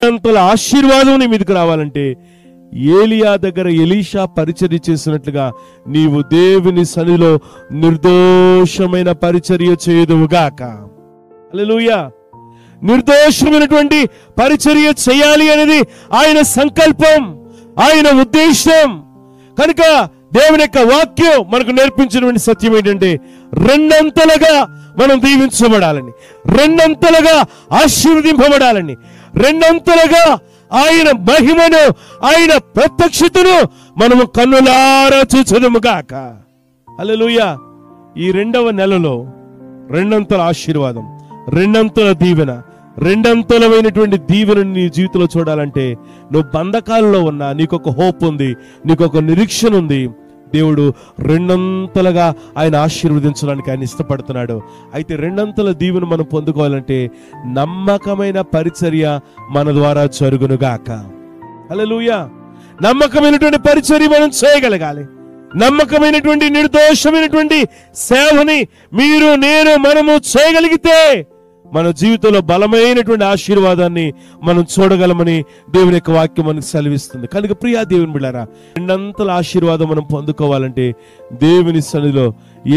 అంతల ఆశీర్వాదం నీ మీదకి రావాలంటే ఏలియా దగ్గర ఎలీషా పరిచర్య చేసినట్లుగా నీవు దేవుని సన్నిధిలో నిర్దోషమైన పరిచర్య చేయదువుగాక. హల్లెలూయా. నిర్దోషమైనటువంటి పరిచర్య చేయాలి అనేది ఆయన సంకల్పం, ఆయన ఉద్దేశం. కనుక దేవుని యొక్క వాక్యం మనకు నేర్పించినటువంటి సత్యం ఏంటంటే రెండంతలుగా మనం దీవించబడాలని, రెండంతలుగా ఆశీర్వదింపబడాలని, రెండంతలుగా ఆయన మహిమను, ఆయన ప్రత్యక్షతను మనము కన్నులారా చూచెదముగాక. హల్లెలూయా. ఈ 2వ నెలలో రెండంతల ఆశీర్వాదం, రెండంతల దీవెన, రెండంతలమైనటువంటి దీవెనను నీ జీవితంలో చూడాలంటే నువ్వు బంధకాలలో ఉన్నా నీకొక హోప్ ఉంది, నీకొక నిరీక్షణ ఉంది. దేవుడు రెండంతలుగా ఆయన ఆశీర్వదించడానికి ఆయన ఇష్టపడుతున్నాడు. అయితే రెండంతల దీవెన మనం పొందుకోవాలంటే నమ్మకమైన పరిచర్య మన ద్వారా జరుగునుగాక. హల్లెలూయా. నమ్మకమైనటువంటి పరిచర్య మనం చేయగలగాలి. నమ్మకమైనటువంటి నిర్దోషమైనటువంటి సేవని మీరు, నేను, మనము చేయగలిగితే మన జీవితంలో బలమైనటువంటి ఆశీర్వాదాన్ని మనం చూడగలమని దేవుని యొక్క వాక్యం మనకు సెలవిస్తుంది. కనుక ప్రియా దేవుని బిడ్డారా, రెండంతల ఆశీర్వాదం మనం పొందుకోవాలంటే దేవుని సన్నిధిలో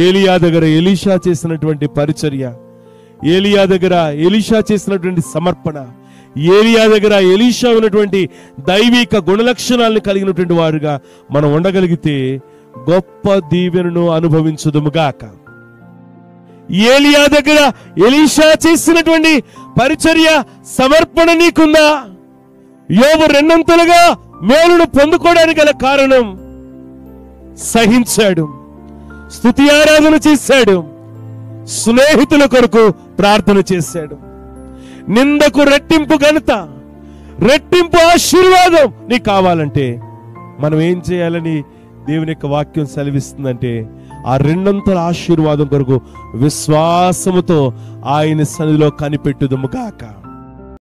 ఏలియా దగ్గర ఎలీషా చేసినటువంటి పరిచర్య, ఏలియా దగ్గర ఎలీషా చేసినటువంటి సమర్పణ, ఏలియా దగ్గర ఎలీషా ఉన్నటువంటి దైవిక గుణలక్షణాలను కలిగినటువంటి వారుగా మనం ఉండగలిగితే గొప్ప దీవెనను అనుభవించుదుముగాక. ఏలియా దగ్గర ఎలీషా చేసినటువంటి పరిచర్య సమర్పణ నీకుందా? యోబు రెండంతలుగా మేలును పొందుకోవడానికి గల కారణం సహించాడు, స్తుతి ఆరాధన చేశాడు, స్నేహితుల కొరకు ప్రార్థన చేశాడు. నిందకు రెట్టింపు ఘనత, రెట్టింపు ఆశీర్వాదం నీకు కావాలంటే మనం ఏం చేయాలని దేవుని యొక్క వాక్యం సెలవిస్తుందంటే ఆ రెండంతల ఆశీర్వాదం కొరకు విశ్వాసముతో ఆయన సన్నిధిలో కనిపెట్టుదుముగాక.